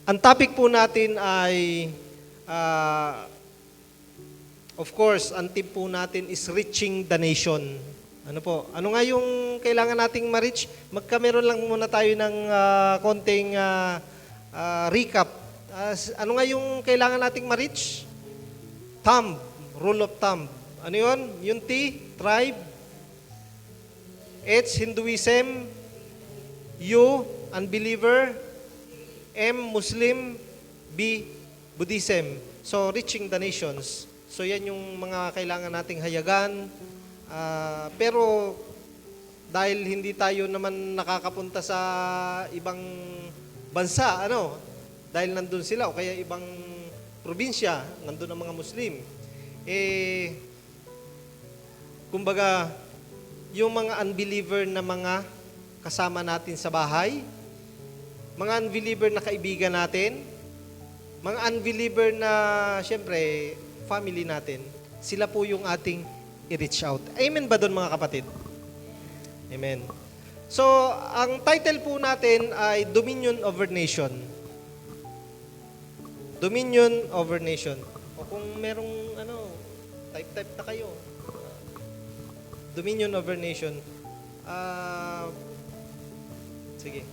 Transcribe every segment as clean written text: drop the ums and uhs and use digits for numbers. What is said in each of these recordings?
Ang topic po natin ay, of course, ang team po natin is reaching the nation. Ano po? Ano nga yung kailangan nating ma-reach? Magkameron lang muna tayo ng konting recap. Ano nga yung kailangan nating ma-reach? Thumb, rule of thumb. Ano yun? Yung T, tribe. H, Hinduism. U, unbeliever. M, Muslim. B, Buddhism. So, reaching the nations. So, yan yung mga kailangan nating hayagan. Pero, dahil hindi tayo naman nakakapunta sa ibang bansa, dahil nandun sila, o kaya ibang probinsya, nandun ang mga Muslim, kumbaga, yung mga unbeliever na mga kasama natin sa bahay, mga unbeliever na kaibigan natin, mga unbeliever na, syempre, family natin, sila po yung ating i-reach out. Amen ba doon mga kapatid? Amen. So, ang title po natin ay Dominion over Nation. Dominion over Nation. O kung merong, type na kayo. Dominion over Nation. Sige.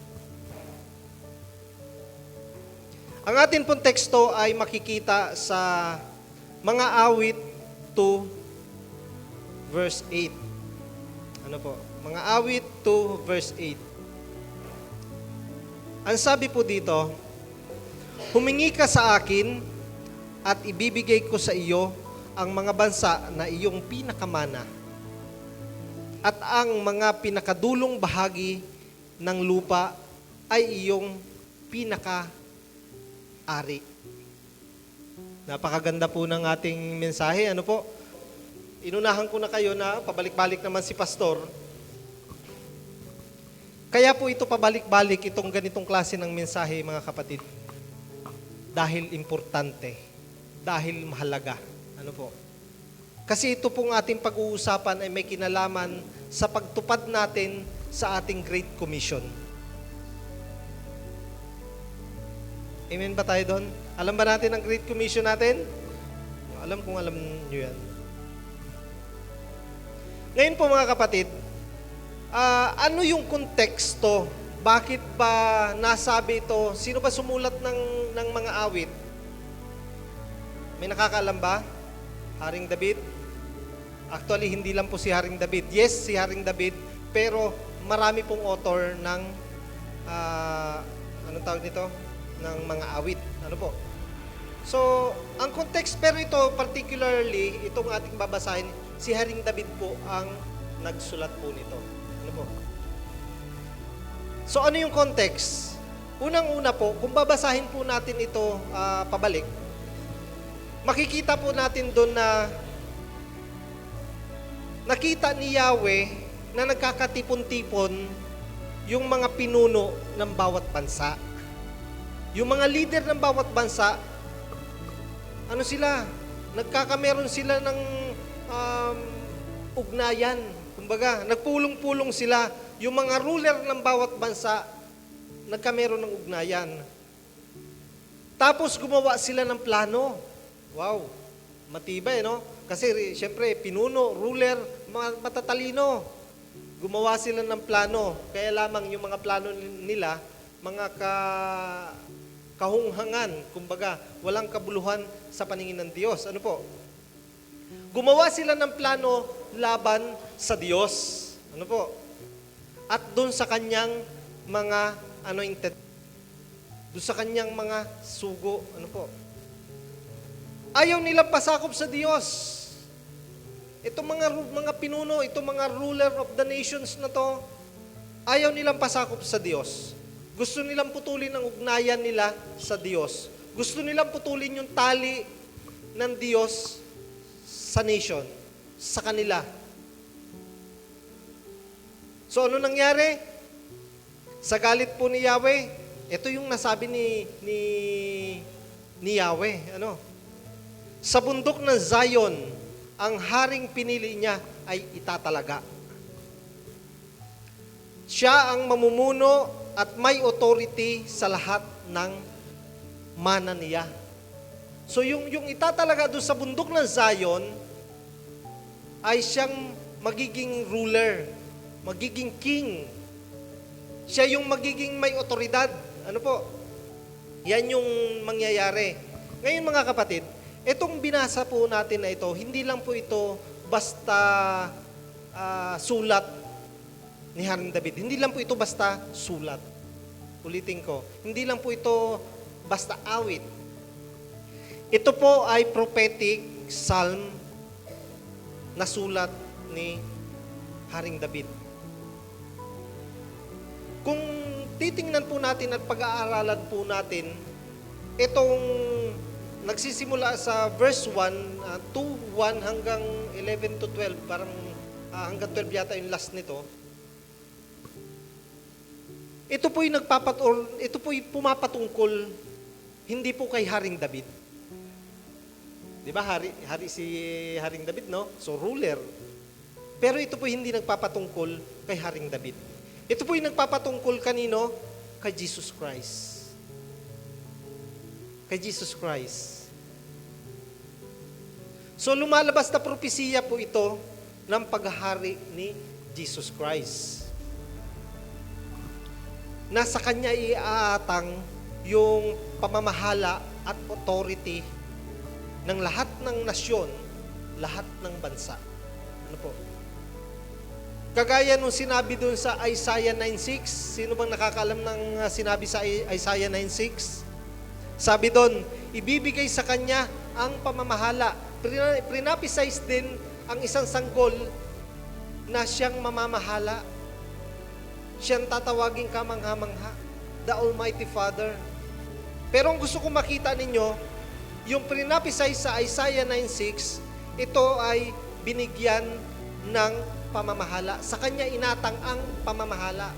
Ang atin pong teksto ay makikita sa mga awit 2 verse 8. Ano po? Mga awit 2 verse 8. Ang sabi po dito, humingi ka sa akin at ibibigay ko sa iyo ang mga bansa na iyong pinakamana at ang mga pinakadulong bahagi ng lupa ay iyong pinaka-ari. Napakaganda po ng ating mensahe. Ano po? Inunahan ko na kayo na pabalik-balik naman si Pastor. Kaya po ito pabalik-balik itong ganitong klase ng mensahe, mga kapatid. Dahil importante. Dahil mahalaga. Ano po? Kasi ito pong ating pag-uusapan ay may kinalaman sa pagtupad natin sa ating Great Commission. Amen ba tayo doon? Alam ba natin ang Great Commission natin? Alam kung alam nyo yan. Ngayon po mga kapatid, ano yung konteksto? Bakit ba nasabi ito? Sino ba sumulat ng mga awit? May nakakaalam ba? Haring David? Actually, hindi lang po si Haring David. Yes, si Haring David, pero marami pong author ng, anong tawag nito? Ng mga awit. Ano po? So, ang context, pero ito, particularly, itong ating babasahin, si Haring David po ang nagsulat po nito. Ano po? So, ano yung context? Unang-una po, kung babasahin po natin ito pabalik, makikita po natin doon na nakita ni Yahweh na nagkakatipon-tipon yung mga pinuno ng bawat bansa. Yung mga leader ng bawat bansa, ano sila? Nagkakameron sila ng ugnayan. Kumbaga, nagpulong-pulong sila. Yung mga ruler ng bawat bansa, nagkameron ng ugnayan. Tapos gumawa sila ng plano. Wow, matibay, no? Kasi, siyempre, pinuno, ruler, mga matatalino. Gumawa sila ng plano. Kaya lamang yung mga plano nila, mga kahunghangan, kumbaga, walang kabuluhan sa paningin ng Diyos. Ano po? Gumawa sila ng plano laban sa Diyos. Ano po? At doon sa kanyang mga anointed, doon sa kanyang mga sugo. Ano po? Ayaw nilang pasakop sa Diyos. Itong mga pinuno, itong mga ruler of the nations na to, ayaw nilang pasakop sa Diyos. Gusto nilang putulin ang ugnayan nila sa Diyos. Gusto nilang putulin yung tali ng Diyos sa nation, sa kanila. So ano nangyari? Sa galit po ni Yahweh, ito yung nasabi ni Yahweh. Ano? Sa bundok ng Zion, ang haring pinili niya ay itatalaga. Siya ang mamumuno at may authority sa lahat ng mana niya. So yung itatalaga doon sa bundok ng Zion ay siyang magiging ruler, magiging king. Siya yung magiging may otoridad. Ano po? Yan yung mangyayari. Ngayon mga kapatid, itong binasa po natin na ito, hindi lang po ito basta sulat ni Haring David. Hindi lang po ito basta sulat. Ulitin ko, hindi lang po ito basta awit. Ito po ay prophetic psalm na sulat ni Haring David. Kung titingnan po natin at pag-aaralan po natin, itong nagsisimula sa verse 1, 1 hanggang 11 to 12, parang hanggang 12 yata yung last nito. Ito po'y pumapatungkol hindi po kay Haring David. 'Di ba? Hari si Haring David, no? So ruler. Pero ito po hindi nagpapatungkol kay Haring David. Ito po'y nagpapatungkol kanino? Kay Jesus Christ. Kay Jesus Christ. So lumalabas na propesiya po ito ng paghahari ni Jesus Christ. Nasa kanya iaatang yung pamamahala at authority ng lahat ng nasyon, lahat ng bansa. Ano po? Kagaya nung sinabi dun sa Isaiah 9:6, sino bang nakakaalam ng sinabi sa Isaiah 9:6? Sabi doon, ibibigay sa kanya ang pamamahala. Prinapisize din ang isang sanggol na siyang mamamahala. Siyang tatawaging kamangha-mangha, the Almighty Father. Pero ang gusto kong makita ninyo, yung prinapisize sa Isaiah 9:6, ito ay binigyan ng pamamahala. Sa kanya inatang ang pamamahala.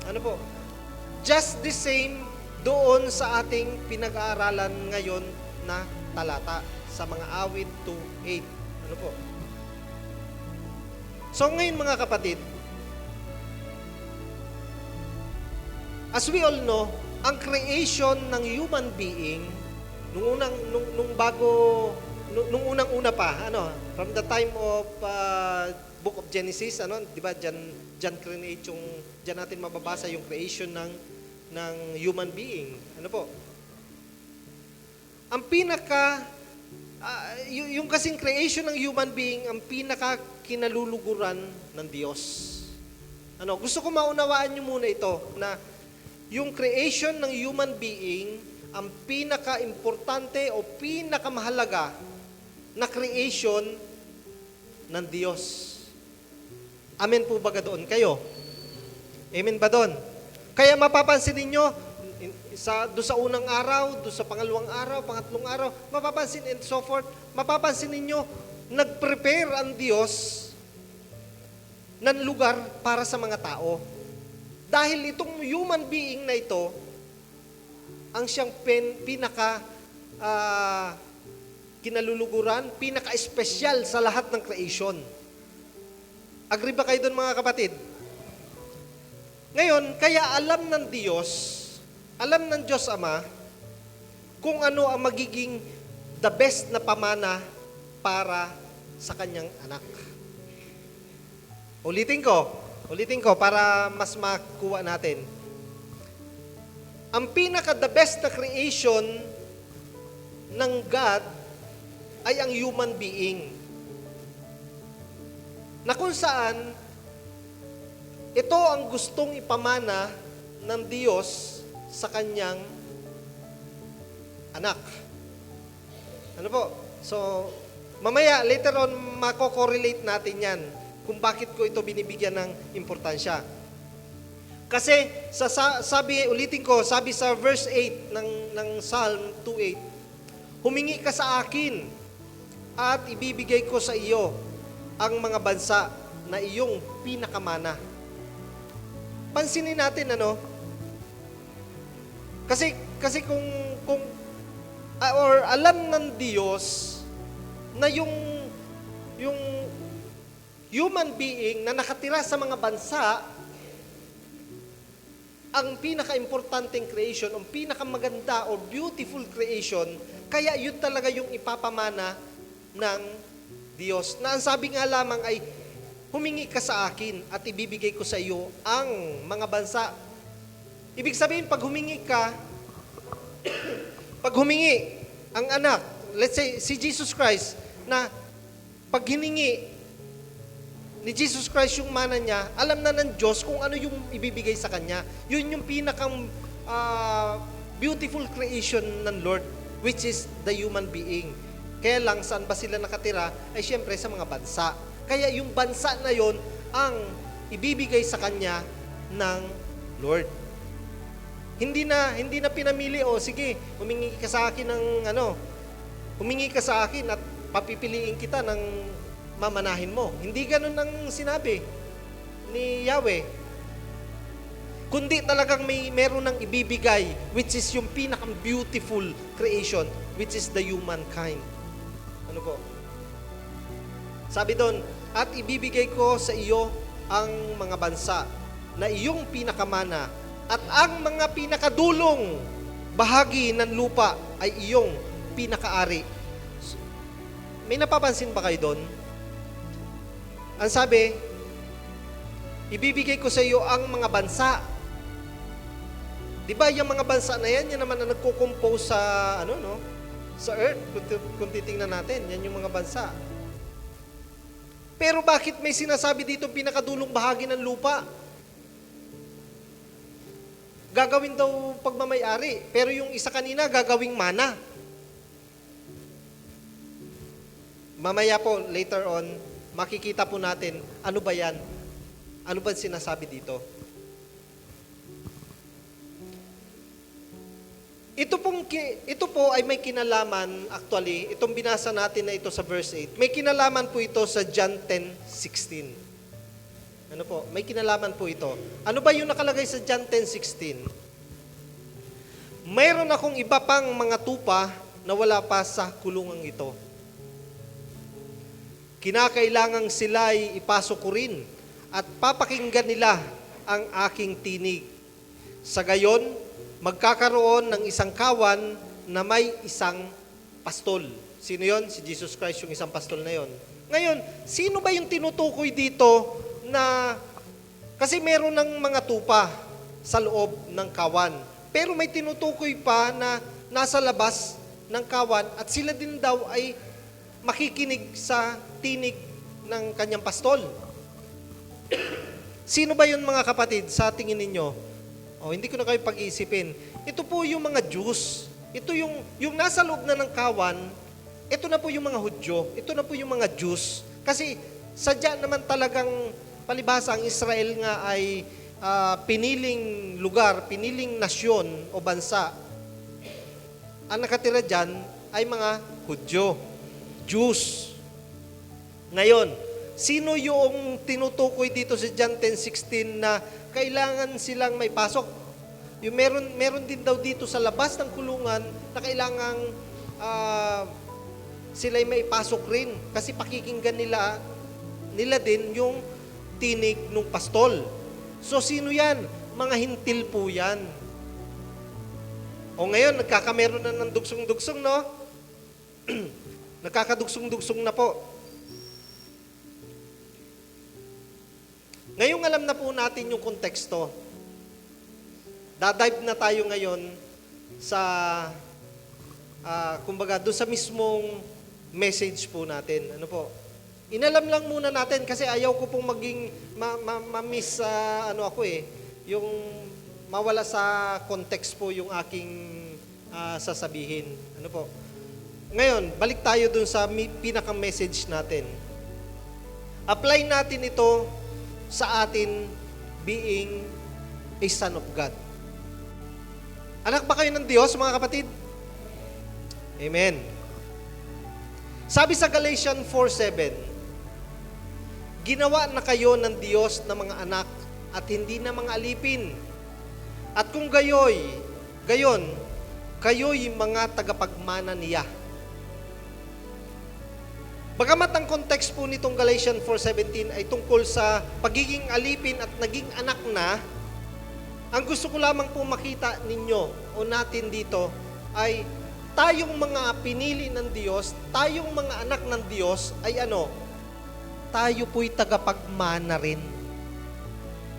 Ano po? Just the same doon sa ating pinag-aaralan ngayon na talata sa mga awit 2:8. Ano po? So ngayon mga kapatid, as we all know, ang creation ng human being nung unang-una pa, from the time of Book of Genesis, 'di ba? Diyan create diyan natin mababasa yung creation ng human being. Ano po? Ang pinaka yung kasing creation ng human being, ang pinaka kinaluluguran ng Diyos. Gusto ko maunawaan niyo muna ito na yung creation ng human being, ang pinaka-importante o pinakamahalaga na creation ng Diyos. Amen po ba doon kayo? Amen ba doon? Kaya mapapansin ninyo, doon sa unang araw, doon sa pangalawang araw, pangatlong araw, mapapansin and so forth, mapapansin ninyo, nag-prepare ang Diyos ng lugar para sa mga tao. Dahil itong human being na ito, ang siyang pinaka kinaluluguran, pinaka-espesyal sa lahat ng creation. Agree ba kayo doon mga kapatid? Ngayon, kaya alam ng Diyos Ama, kung ano ang magiging the best na pamana para sa kanyang anak. Ulitin ko para mas makuha natin. Ang pinaka-the best na creation ng God ay ang human being. Na kung saan, ito ang gustong ipamana ng Diyos sa kanyang anak. Ano po? So, mamaya, later on, mako-correlate natin yan kung bakit ko ito binibigyan ng importansya. Kasi, ulitin ko, sabi sa verse 8 ng Psalm 2:8, humingi ka sa akin at ibibigay ko sa iyo ang mga bansa na iyong pinakamana. Pansinin natin, Kasi kung alam ng Diyos na yung human being na nakatira sa mga bansa ang pinaka-importanting creation, ang pinakamaganda or beautiful creation, kaya yun talaga yung ipapamana ng Diyos. Na ang sabi nga lamang ay, humingi ka sa akin at ibibigay ko sa iyo ang mga bansa. Ibig sabihin, pag humingi ka, pag humingi ang anak, let's say si Jesus Christ, na pag hiningi ni Jesus Christ yung mana niya, alam na ng Diyos kung ano yung ibibigay sa kanya. Yun yung pinakang beautiful creation ng Lord, which is the human being. Kaya lang, saan ba sila nakatira? Ay siyempre sa mga bansa. Kaya yung bansa na yon ang ibibigay sa kanya ng Lord. Hindi na pinamili, sige, humingi ka sa akin ng humingi ka sa akin at papipiliin kita ng mamanahin mo. Hindi ganun ang sinabi ni Yahweh. Kundi talagang meron ng ibibigay, which is yung pinakang beautiful creation, which is the humankind. Ano po? Sabi doon, at ibibigay ko sa iyo ang mga bansa na iyong pinakamana at ang mga pinakadulong bahagi ng lupa ay iyong pinakaari. May napapansin ba kayo doon? Ang sabi, ibibigay ko sa iyo ang mga bansa. Di ba yung mga bansa na yan naman na nagko-compose sa, sa earth, kung titingnan natin, yan yung mga bansa. Pero bakit may sinasabi dito pinakadulong bahagi ng lupa? Gagawin daw pagmamayari, pero yung isa kanina gagawing mana. Mamaya po, later on, makikita po natin, ano ba yan? Ano ba sinasabi dito? Ito po ay may kinalaman, actually, itong binasa natin na ito sa verse 8, may kinalaman po ito sa John 10:16. Ano po? May kinalaman po ito. Ano ba yung nakalagay sa John 10:16? Mayroon akong iba pang mga tupa na wala pa sa kulungang ito. Kinakailangang sila'y ipasok ko rin at papakinggan nila ang aking tinig. Sa gayon, magkakaroon ng isang kawan na may isang pastol. Sino yon? Si Jesus Christ, yung isang pastol na yon. Ngayon, sino ba yung tinutukoy dito na, kasi meron ng mga tupa sa loob ng kawan, pero may tinutukoy pa na nasa labas ng kawan at sila din daw ay makikinig sa tinig ng kanyang pastol. Sino ba yun mga kapatid sa tingin ninyo? Hindi ko na kayo pag-iisipin. Ito po yung mga Jews. Ito yung nasa loob na ng kawan, ito na po yung mga Hudyo. Ito na po yung mga Jews. Kasi sadya naman talagang palibhasa ang Israel nga ay piniling lugar, piniling nasyon o bansa. Ang nakatira dyan ay mga Hudyo, Jews. Ngayon, sino yung tinutukoy dito sa John 10:16 na kailangan silang may pasok? Yung meron din daw dito sa labas ng kulungan na kailangang sila'y may pasok rin kasi pakikinggan nila din yung tinig ng pastol. So sino yan? Mga hintil po yan. O ngayon, nagkakameron na ng dugsong-dugsong, no? Nagkakadugsong-dugsong na po. Ngayong alam na po natin yung konteksto, dadive na tayo ngayon sa, kumbaga, doon sa mismong message po natin. Ano po? Inalam lang muna natin kasi ayaw ko pong maging ma-miss yung mawala sa context po yung aking sasabihin. Ano po? Ngayon, balik tayo doon sa pinaka-message natin. Apply natin ito sa atin being a son of God. Anak ba kayo ng Diyos, mga kapatid? Amen. Sabi sa Galatians 4:7, ginawa na kayo ng Diyos na mga anak at hindi na mga alipin. At kung gayon, kayo'y mga tagapagmana niya. Bagamat ang context po nitong Galatians 4:17 ay tungkol sa pagiging alipin at naging anak na, Ang gusto ko lamang po makita ninyo o natin dito ay tayong mga pinili ng Diyos, tayong mga anak ng Diyos ay ano? Tayo po'y tagapagmana rin.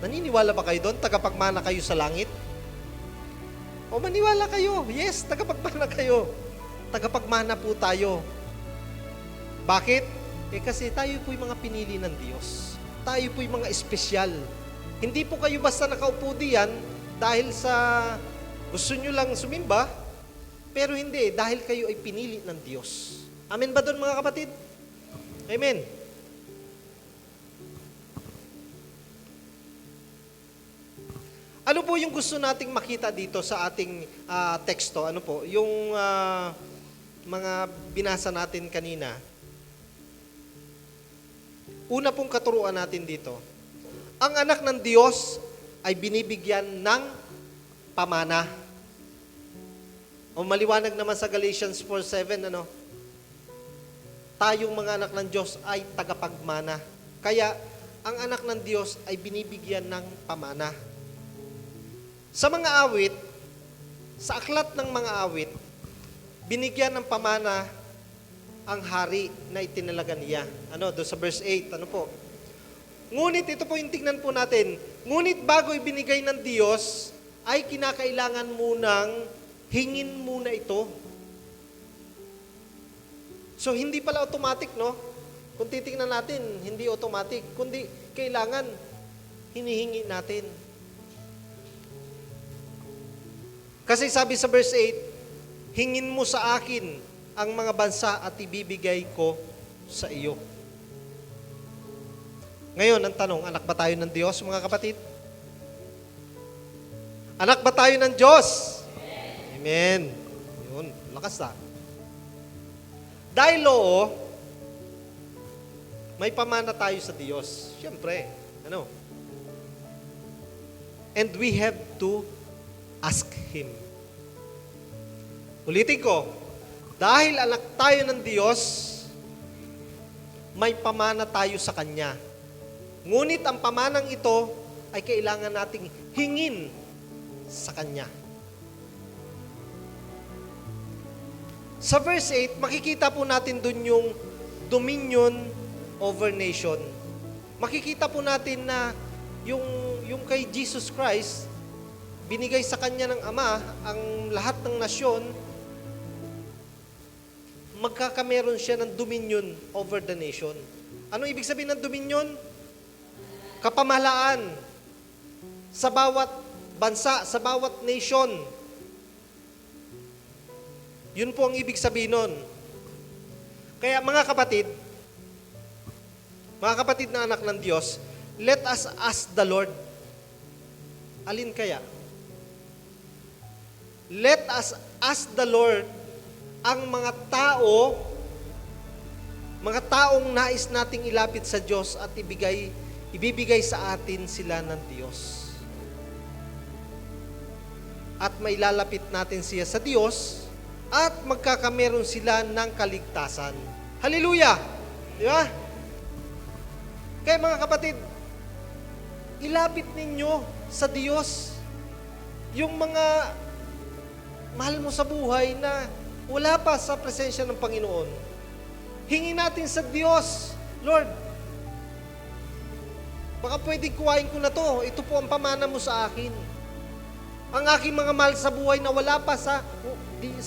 Naniniwala ba kayo doon? Tagapagmana kayo sa langit? O maniwala kayo? Yes, tagapagmana kayo. Tagapagmana po tayo. Bakit? Kasi tayo po'y mga pinili ng Diyos. Tayo po'y mga espesyal. Hindi po kayo basta nakaupo diyan dahil sa gusto nyo lang sumimba, pero hindi, dahil kayo ay pinili ng Diyos. Amen ba doon mga kapatid? Amen. Ano po yung gusto nating makita dito sa ating teksto? Ano po? Yung mga binasa natin kanina. Una pong katuruan natin dito. Ang anak ng Diyos ay binibigyan ng pamana. O maliwanag naman sa Galatians 4:7, ano? Tayong mga anak ng Diyos ay tagapagmana. Kaya, ang anak ng Diyos ay binibigyan ng pamana. Sa mga awit, sa aklat ng mga awit, binigyan ng pamana ang hari na itinalaga niya. Ano, doon sa verse 8, ano po? Ngunit, ito po yung tignan po natin, ngunit bago ibinigay ng Diyos, ay kinakailangan munang hingin muna ito. So, hindi pala automatic, no? Kung titignan natin, hindi automatic, kundi kailangan hinihingi natin. Kasi sabi sa verse 8, hingin mo sa akin ang mga bansa at ibibigay ko sa iyo. Ngayon, ang tanong, anak ba tayo ng Diyos, mga kapatid? Anak ba tayo ng Diyos? Amen. Yun, lakas na. Dahil may pamana tayo sa Diyos. Siyempre, ano? And we have to ask Him. Ulitin ko, dahil anak tayo ng Diyos, may pamana tayo sa Kanya. Ngunit ang pamanang ito ay kailangan nating hingin sa Kanya. Sa verse 8, makikita po natin dun yung dominion over nation. Makikita po natin na yung kay Jesus Christ, binigay sa Kanya ng Ama ang lahat ng nasyon, magkakameron siya ng dominion over the nation. Anong ibig sabihin ng dominion? Kapamahalaan sa bawat bansa, sa bawat nation. Yun po ang ibig sabihin nun. Kaya mga kapatid na anak ng Diyos, let us ask the Lord, alin kaya? Let us ask the Lord ang mga taong nais nating ilapit sa Diyos at ibibigay sa atin sila ng Diyos. At may lalapit natin siya sa Diyos at magkakameron sila ng kaligtasan. Hallelujah! Di ba? Kaya mga kapatid, ilapit ninyo sa Diyos yung mga mahal mo sa buhay na wala pa sa presensya ng Panginoon. Hingin natin sa Diyos, Lord, baka pwedeng kuhain ko na to. Ito po ang pamana mo sa akin. Ang aking mga mahal sa buhay na wala pa sa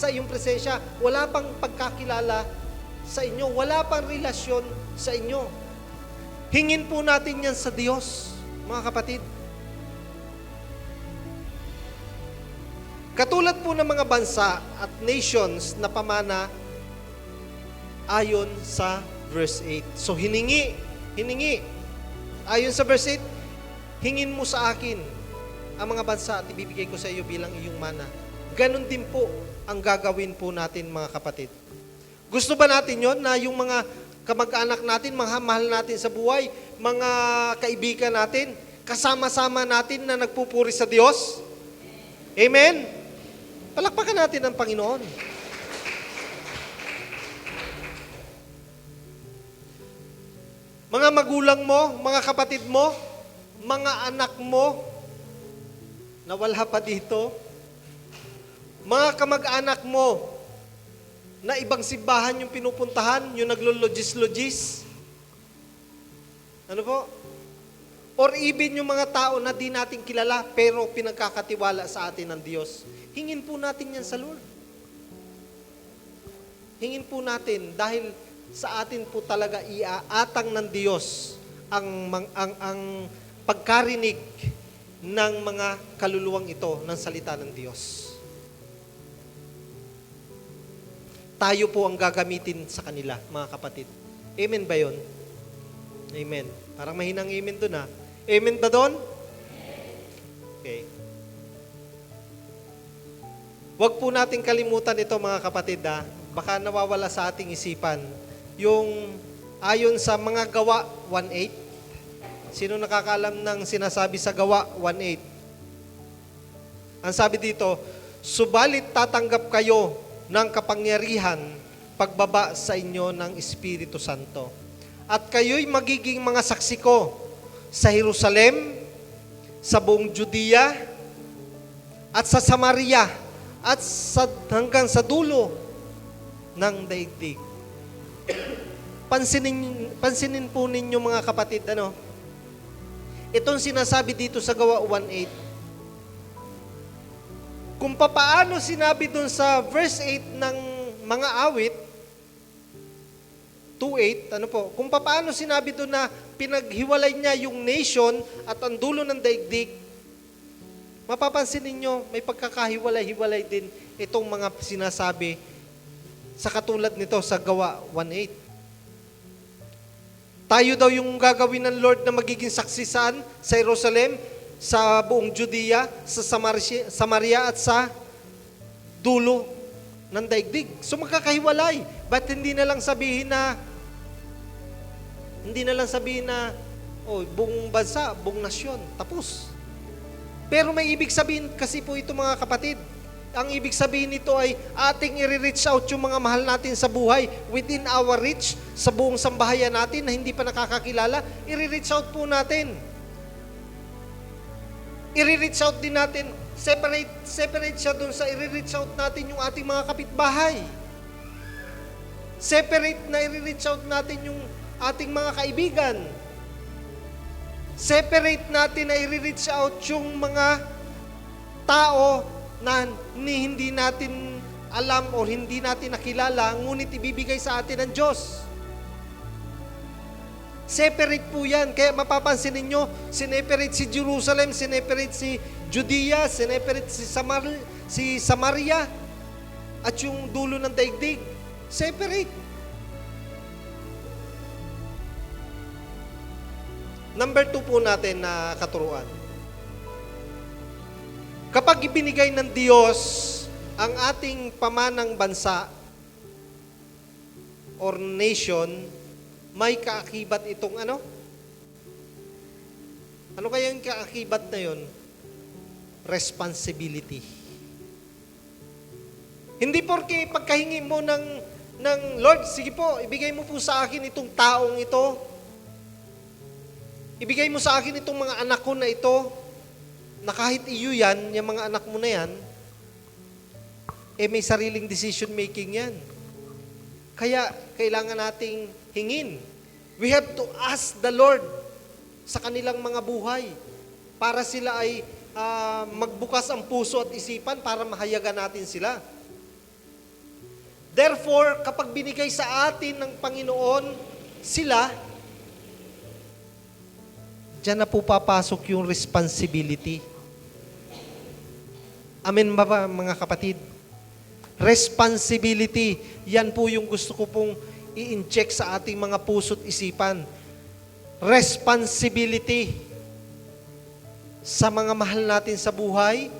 iyong presensya, wala pang pagkakilala sa inyo, wala pang relasyon sa inyo. Hingin po natin yan sa Diyos, mga kapatid. Katulad po ng mga bansa at nations na pamana ayon sa verse 8. So hiningi. Ayon sa verse 8, hingin mo sa akin ang mga bansa at ibibigay ko sa iyo bilang iyong mana. Ganon din po ang gagawin po natin, mga kapatid. Gusto ba natin yon na yung mga kamag-anak natin, mga mahal natin sa buhay, mga kaibigan natin, kasama-sama natin na nagpupuri sa Diyos? Amen? Palakpakan natin ang Panginoon. Mga magulang mo, mga kapatid mo, mga anak mo, na wala pa dito, mga kamag-anak mo na ibang simbahan yung pinupuntahan, yung naglologis-logis. Ano po? Or even yung mga tao na di natin kilala pero pinagkakatiwala sa atin ng Diyos. Hingin po natin yan sa Lord. Hingin po natin dahil sa atin po talaga iaatang ng Diyos ang pagkarinig ng mga kaluluwang ito ng salita ng Diyos. Tayo po ang gagamitin sa kanila, mga kapatid. Amen ba yun? Amen. Parang mahinang amen dun ha. Amen ba dun? Okay. Huwag po natin kalimutan ito, mga kapatid ha. Baka nawawala sa ating isipan. Yung ayon sa mga Gawa 1:8. Sino nakakaalam ng sinasabi sa Gawa 1:8? Ang sabi dito, subalit tatanggap kayo ng kapangyarihan pagbaba sa inyo ng Espiritu Santo. At kayo'y magiging mga saksi ko sa Jerusalem, sa buong Judea, at sa Samaria, at hanggang sa dulo ng daigdig. Pansinin po ninyo, mga kapatid, itong sinasabi dito sa Gawa 1:8, kung papaano sinabi dun sa verse 8 ng mga awit, 2:8, kung papaano sinabi dun na pinaghiwalay niya yung nation at ang dulo ng daigdig, mapapansin ninyo, may pagkakahiwalay-hiwalay din itong mga sinasabi sa katulad nito sa Gawa 1:8. Tayo daw yung gagawin ng Lord na magiging saksi saan? Sa Jerusalem, sa buong Judea, sa Samaria at sa dulo ng daigdig. So magkakahiwalay. Ba't hindi na lang sabihin na buong bansa, buong nasyon, tapos. Pero may ibig sabihin kasi po ito, mga kapatid. Ang ibig sabihin nito ay ating i-reach out yung mga mahal natin sa buhay within our reach, sa buong sambahayan natin na hindi pa nakakakilala, i-reach out po natin. I-reach out din natin, separate siya dun sa i-reach out natin yung ating mga kapitbahay. Separate na i-reach out natin yung ating mga kaibigan. Separate natin na i-reach out yung mga tao na hindi natin alam o hindi natin nakilala, ngunit ibibigay sa atin ng Diyos. Separate po yan. Kaya mapapansin ninyo, sineperate si Jerusalem, sineperate si Judea, sineperate si Samaria, at yung dulo ng daigdig. Separate. Number 2 po natin na katuruan. Kapag ibinigay ng Diyos ang ating pamanang bansa or nation, may kaakibat itong ano? Ano kaya yung kaakibat na yun? Responsibility. Hindi porke pagkahingi mo ng Lord, sige po, ibigay mo po sa akin itong taong ito. Ibigay mo sa akin itong mga anak ko na ito, na kahit iyo yan, yung mga anak mo na yan, may sariling decision making yan. Kaya, kailangan nating hingin. We have to ask the Lord sa kanilang mga buhay para sila ay magbukas ang puso at isipan para mahayagan natin sila. Therefore, kapag binigay sa atin ng Panginoon sila, diyan na po papasok yung responsibility. Amen ba, mga kapatid? Responsibility. Yan po yung gusto ko pong i-inject sa ating mga puso't isipan. Responsibility sa mga mahal natin sa buhay,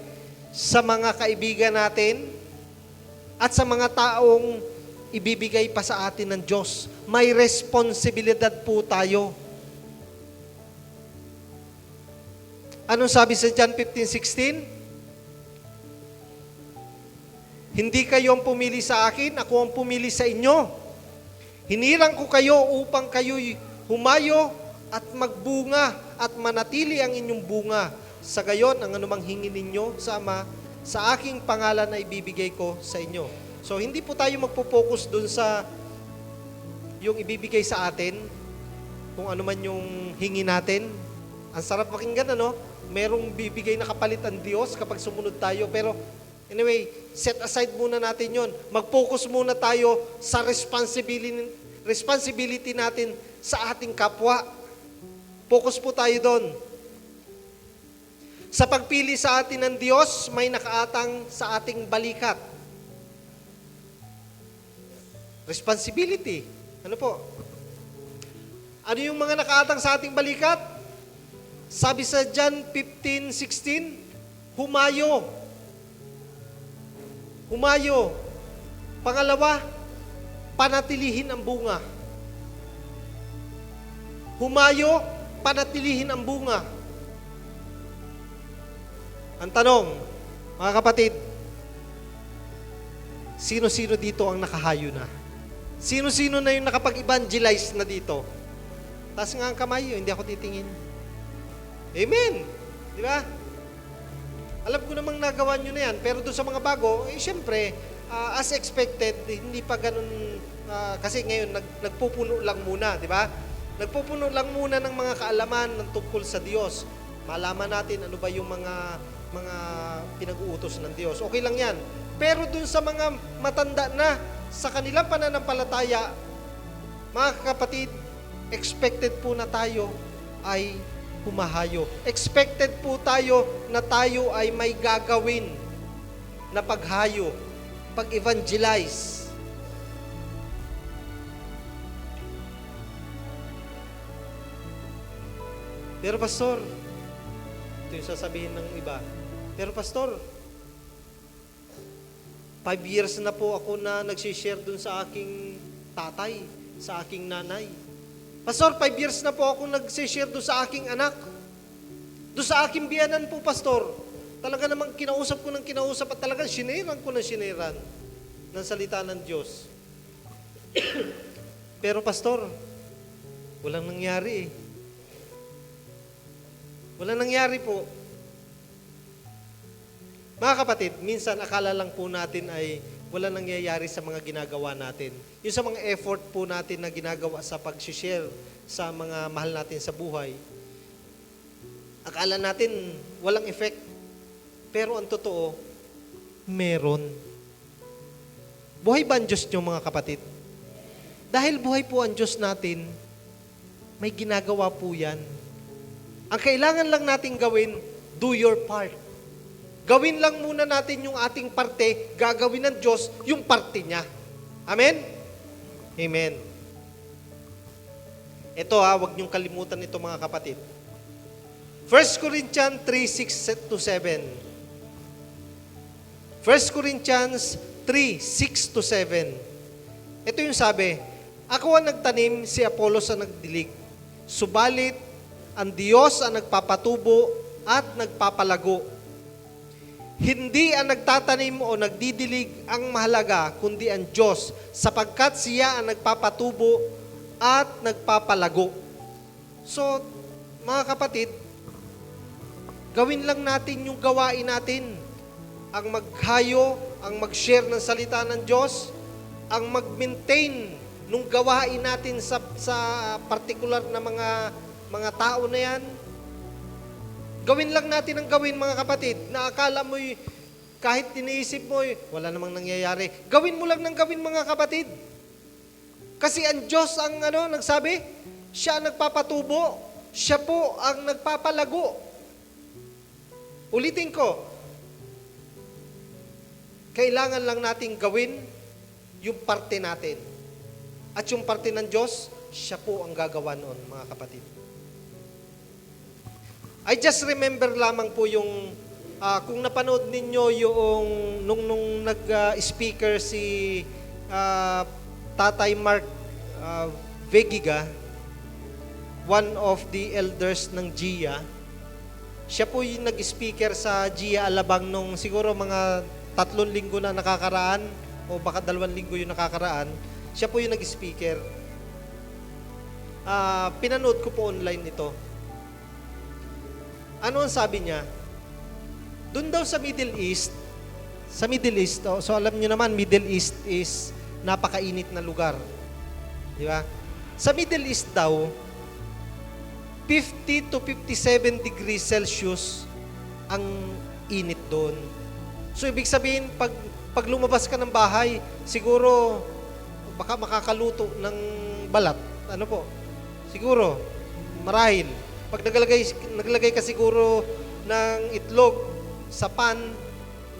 sa mga kaibigan natin, at sa mga taong ibibigay pa sa atin ng Diyos. May responsibilidad po tayo. Anong sabi sa John 15:16? Hindi kayo ang pumili sa akin, ako ang pumili sa inyo. Hinirang ko kayo upang kayo'y humayo at magbunga at manatili ang inyong bunga. sa gayon, ang anumang hingin ninyo sa Ama, sa aking pangalan na ibibigay ko sa inyo. So, hindi po tayo magpo-focus dun sa yung ibibigay sa atin, kung ano man yung hingi natin. Ang sarap pakinggan, ano? Merong bibigay na kapalit ang Diyos kapag sumunod tayo. Pero, anyway, set aside muna natin yon. Mag-focus muna tayo sa responsibility natin sa ating kapwa. Focus po tayo doon. Sa pagpili sa atin ng Diyos, may nakaatang sa ating balikat. Responsibility. Ano po? Ano yung mga nakaatang sa ating balikat? Sabi sa John 15:16, humayo. Humayo. Pangalawa, panatilihin ang bunga. Humayo, panatilihin ang bunga. Ang tanong, mga kapatid, sino-sino dito ang nakahayo na? Sino-sino na yung nakapag-evangelize na dito? Taas nga ang kamay, hindi ako titingin. Amen! Di ba? Alam ko namang nagawa nyo na yan, pero doon sa mga bago, syempre, as expected, hindi pa ganun, kasi ngayon, nagpupuno lang muna, di ba? Nagpupuno lang muna ng mga kaalaman ng tungkol sa Diyos. Malaman natin ano ba yung mga pinag-uutos ng Diyos. Okay lang yan. Pero dun sa mga matanda na, sa kanilang pananampalataya, mga kapatid, expected po na tayo ay humahayo. Expected po tayo na tayo ay may gagawin na paghayo, pag-evangelize. Pero pastor, ito yung sasabihin ng iba, pero pastor, 5 years na po ako na nagsishare dun sa aking tatay, sa aking nanay. Pastor, 5 years na po ako nagsishare dun sa aking anak. Dun sa aking biyanan po, pastor. Talaga namang kinausap ko ng kinausap at talagang sineran ko ng sineran ng salita ng Diyos. Pero pastor, walang nangyari eh. Walang nangyari po. Mga kapatid, minsan akala lang po natin ay wala nangyayari sa mga ginagawa natin. Yung sa mga effort po natin na ginagawa sa pag-share sa mga mahal natin sa buhay, akala natin walang effect. Pero ang totoo, meron. Buhay ba ang Diyos niyo, mga kapatid? Dahil buhay po ang Diyos natin, may ginagawa po yan. Ang kailangan lang natin gawin, do your part. Gawin lang muna natin yung ating parte, gagawin ng Diyos yung parte niya. Amen? Amen. Ito wag niyong kalimutan ito, mga kapatid. 1 Corinthians 3:6-7. 1 Corinthians 3:6-7. Ito yung sabi, ako ang nagtanim, si Apollos ang nagdilig. Subalit, ang Diyos ang nagpapatubo at nagpapalago. Hindi ang nagtatanim o nagdidilig ang mahalaga, kundi ang Diyos, sapagkat siya ang nagpapatubo at nagpapalago. So, mga kapatid, gawin lang natin yung gawain natin. Ang maghayo, ang mag-share ng salita ng Diyos, ang mag-maintain nung gawain natin sa particular na mga tao na yan. Gawin lang natin ang gawin, mga kapatid, na akala mo'y kahit iniisip mo, wala namang nangyayari. Gawin mo lang ng gawin, mga kapatid. Kasi ang Diyos ang nagsabi, siya ang nagpapatubo, siya po ang nagpapalago. Ulitin ko, kailangan lang nating gawin yung parte natin. At yung parte ng Diyos, siya po ang gagawa noon, mga kapatid. I just remember lamang po yung, kung napanood ninyo yung, nung nag-speaker si Tatay Mark Vegiga, one of the elders ng GIA, siya po yung nag-speaker sa GIA Alabang nung siguro mga 3 linggo na nakakaraan, o baka 2 linggo yung nakakaraan, siya po yung nag-speaker. Pinanood ko po online ito. Ano ang sabi niya? Doon daw sa Middle East, so alam niyo naman, Middle East is napakainit na lugar. Di ba? Sa Middle East daw, 50 to 57 degrees Celsius ang init doon. So, ibig sabihin, pag lumabas ka ng bahay, siguro, baka makakaluto ng balat. Ano po? Siguro, marahil. Pag naglagay ka siguro ng itlog sa pan,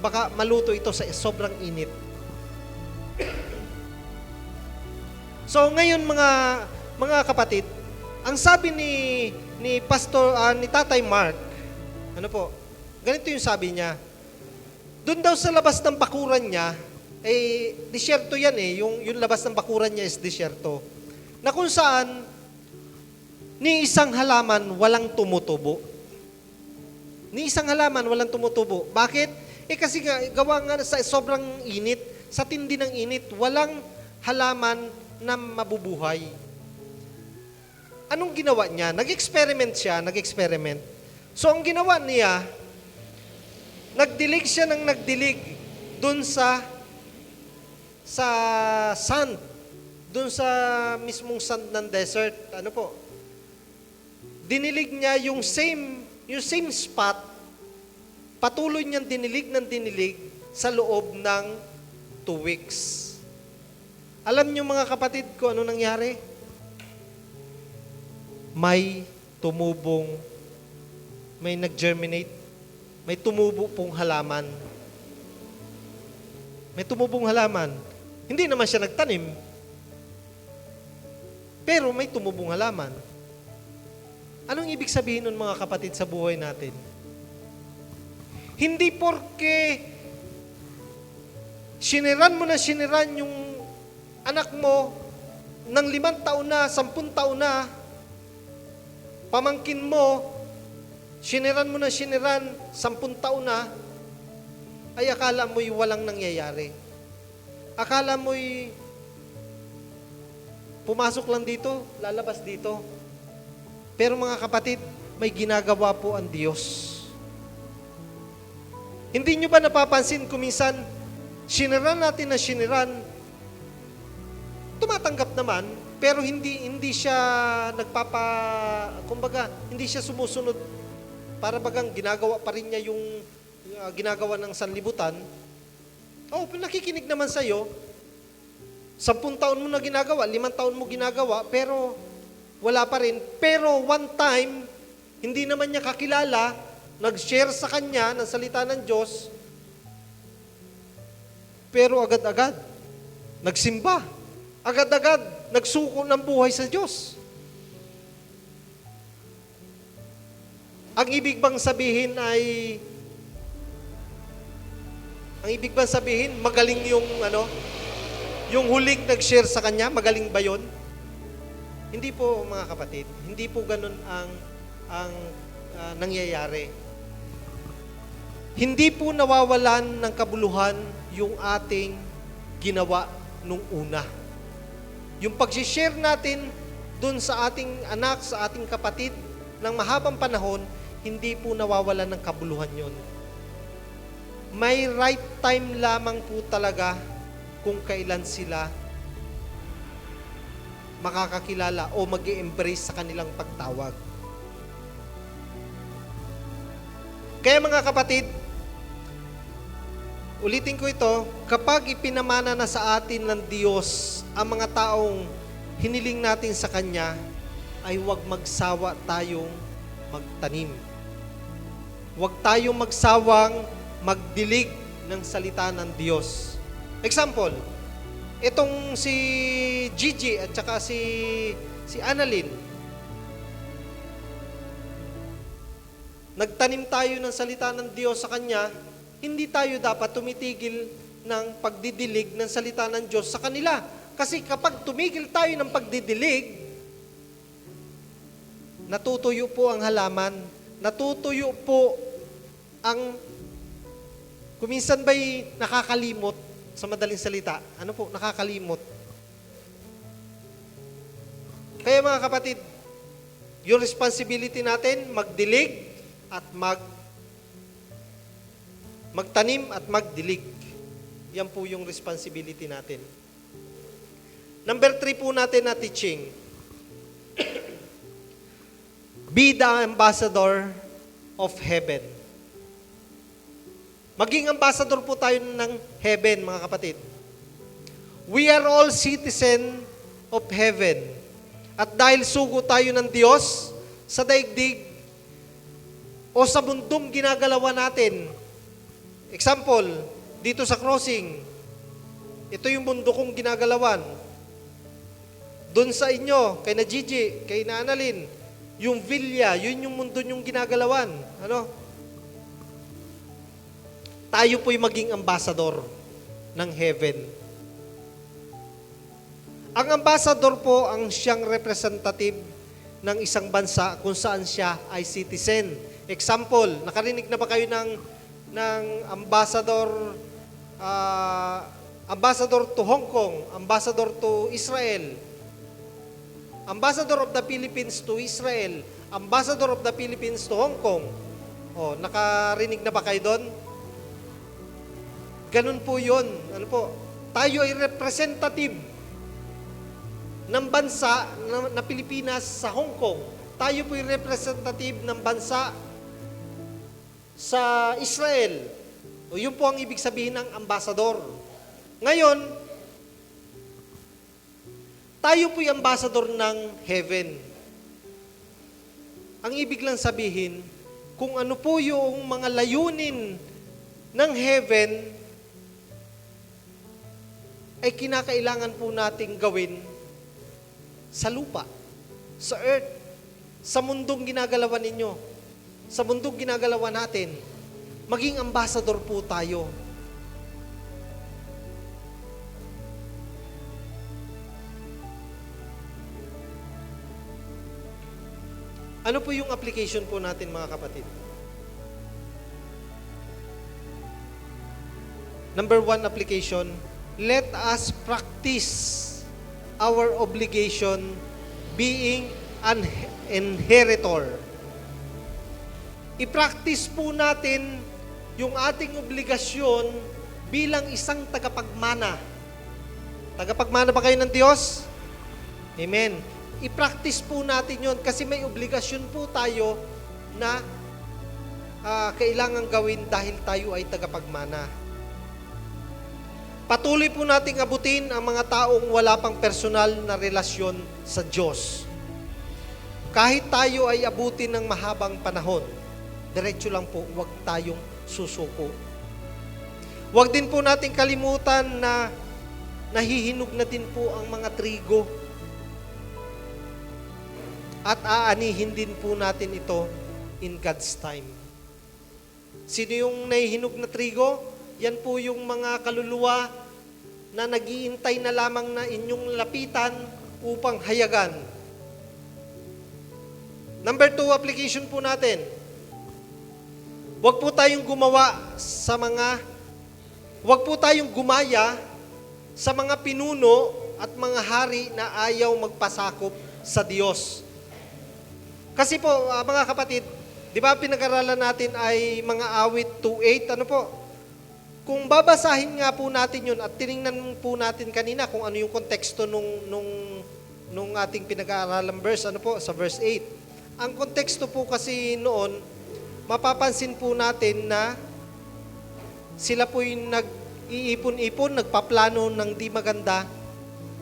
baka maluto ito sa sobrang init. So, ngayon mga kapatid, ang sabi ni Tatay Mark, ano po, ganito yung sabi niya. Doon daw sa labas ng bakuran niya, disyerto yan yung labas ng bakuran niya is disyerto. Na kung saan, ni isang halaman walang tumutubo. Ni isang halaman walang tumutubo. Bakit? Kasi gawa nga sa sobrang init, sa tindi ng init, walang halaman na mabubuhay. Anong ginawa niya? Nag-experiment. So, ang ginawa niya, nagdilig siya ng nagdilig dun sa sand, dun sa mismong sand ng desert. Ano po? Dinilig niya yung same spot, patuloy niyang dinilig sa loob ng 2 weeks. Alam niyo mga kapatid ko ano nangyari? May nag-germinate, may tumubo pong halaman. May tumubong halaman. Hindi naman siya nagtanim, pero may tumubong halaman. Anong ibig sabihin nun mga kapatid sa buhay natin? Hindi porke siniran yung anak mo ng 5 taon na, 10 taon na, pamangkin mo, siniran 10 taon na, ay akala mo'y walang nangyayari. Akala mo'y pumasok lang dito, lalabas dito. Pero mga kapatid, may ginagawa po ang Diyos. Hindi nyo ba napapansin kung minsan, siniran natin na siniran, tumatanggap naman, pero hindi siya hindi siya sumusunod. Para bagang ginagawa pa rin niya yung ginagawa ng sanlibutan. Nakikinig naman sa'yo. 10 taon mo na ginagawa, 5 taon mo ginagawa, pero wala pa rin. Pero one time, hindi naman niya kakilala, nag-share sa kanya ng salita ng Diyos, pero agad-agad, nagsimba. Agad-agad, nagsuko ng buhay sa Diyos. Ang ibig bang sabihin, magaling yung huling nag-share sa kanya, magaling ba yun? Hindi po mga kapatid, hindi po ganun ang nangyayari. Hindi po nawawalan ng kabuluhan yung ating ginawa nung una. Yung pag-share natin dun sa ating anak, sa ating kapatid, ng mahabang panahon, hindi po nawawalan ng kabuluhan yon. May right time lamang po talaga kung kailan sila makakakilala o mag-i-embrace sa kanilang pagtawag. Kaya mga kapatid, ulitin ko ito, kapag ipinamana na sa atin ng Diyos ang mga taong hiniling natin sa Kanya, ay huwag magsawa tayong magtanim. Huwag tayong magsawang magdilig ng salita ng Diyos. Example, itong si Gigi at saka si Annalyn. Nagtanim tayo ng salita ng Diyos sa kanya, hindi tayo dapat tumitigil ng pagdidilig ng salita ng Diyos sa kanila. Kasi kapag tumigil tayo ng pagdidilig, natutuyo po ang halaman, natutuyo po ang, kuminsan ba'y nakakalimot sa madaling salita? Ano po? Nakakalimot. Kaya mga kapatid, yung responsibility natin, magdilig at magtanim at magdilig. Yan po yung responsibility natin. Number 3 po natin na teaching. Be the ambassador of heaven. Maging ambassador po tayo ng heaven, mga kapatid. We are all citizen of heaven. At dahil sugo tayo ng Diyos sa daigdig o sa mundong ginagalawan natin. Example, dito sa crossing, ito yung mundo kong ginagalawan. Doon sa inyo, kay na Gigi, kay na Annalyn, yung Villa, yun yung mundo nyong ginagalawan. Ano? Tayo po'y maging ambassador ng heaven. Ang ambassador po ang siyang representative ng isang bansa kung saan siya ay citizen. Example, nakarinig na ba kayo ng ambassador ambassador to Hong Kong, ambassador to Israel, ambassador of the Philippines to Israel, ambassador of the Philippines to Hong Kong? Oh, nakarinig na ba kayo doon? Ganun po yun. Ano po? Tayo ay representative ng bansa na Pilipinas sa Hong Kong. Tayo po ay representative ng bansa sa Israel. O yun po ang ibig sabihin ng ambassador. Ngayon, tayo po ay ambassador ng heaven. Ang ibig lang sabihin, kung ano po yung mga layunin ng heaven, ay kinakailangan po nating gawin sa lupa, sa earth, sa mundong ginagalawan ninyo, sa mundong ginagalawan natin. Maging ambassador po tayo. Ano po yung application po natin, mga kapatid? Number 1 application, let us practice our obligation being an inheritor. I-practice po natin yung ating obligasyon bilang isang tagapagmana. Tagapagmana ba kayo ng Diyos? Amen. I-practice po natin yon kasi may obligasyon po tayo na kailangan gawin dahil tayo ay tagapagmana. Patuloy po nating abutin ang mga taong wala pang personal na relasyon sa Diyos. Kahit tayo ay abutin ng mahabang panahon, diretso lang po, huwag tayong susuko. Huwag din po nating kalimutan na nahihinog na din po ang mga trigo. At aanihin din po natin ito in God's time. Sino yung nahihinog na trigo? Yan po yung mga kaluluwa na nag-iintay na lamang na inyong lapitan upang hayagan. Number 2, application po natin. Huwag po tayong gumaya sa mga pinuno at mga hari na ayaw magpasakop sa Diyos. Kasi po, mga kapatid, di ba pinag-aralan natin ay mga awit 2:8, ano po? Kung babasahin nga po natin yun at tiningnan po natin kanina kung ano yung konteksto nung ating pinag-aaralang verse, ano po, sa verse 8. Ang konteksto po kasi noon, mapapansin po natin na sila po yung nag-iipon-ipon, nagpaplano ng di maganda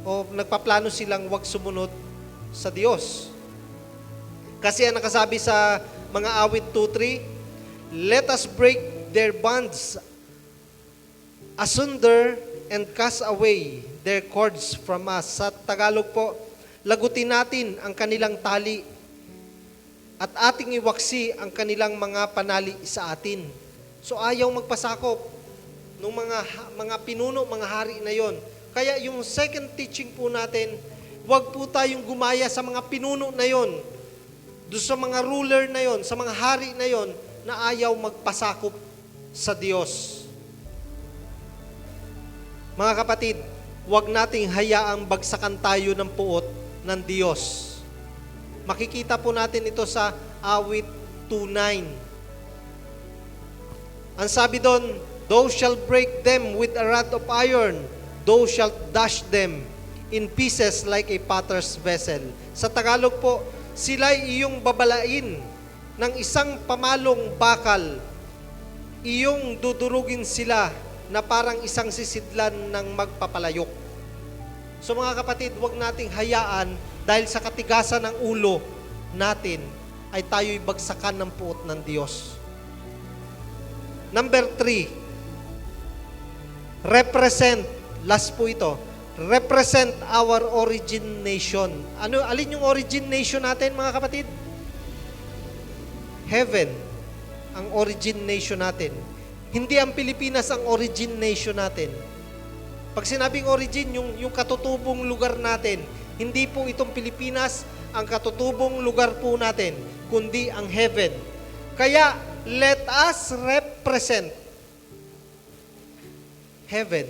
o nagpaplano silang wag sumunod sa Diyos. Kasi ang nakasabi sa mga awit 2:3, let us break their bonds asunder and cast away their cords from us. Sa Tagalog po, lagutin natin ang kanilang tali at ating iwaksi ang kanilang mga panali sa atin. So ayaw magpasakop ng mga pinuno, mga hari na yon. Kaya yung second teaching po natin, huwag po tayong gumaya sa mga pinuno na yon, doon sa mga ruler na yon, sa mga hari na yon, na ayaw magpasakop sa Diyos. Mga kapatid, huwag nating hayaang bagsakan tayo ng puot ng Diyos. Makikita po natin ito sa awit 2:9. Ang sabi doon, thou shalt break them with a rod of iron, thou shalt dash them in pieces like a potter's vessel. Sa Tagalog po, sila iyong babalain ng isang pamalong bakal, iyong dudurugin sila na parang isang sisidlan ng magpapalayok. So mga kapatid, huwag nating hayaan dahil sa katigasan ng ulo natin ay tayo'y bagsakan ng puot ng Diyos. Number 3, represent, last po ito, represent our origin nation. Alin yung origin nation natin, mga kapatid? Heaven, ang origin nation natin. Hindi ang Pilipinas ang origin nation natin. Pag sinabing origin, yung katutubong lugar natin, hindi po itong Pilipinas ang katutubong lugar po natin, kundi ang heaven. Kaya, let us represent heaven.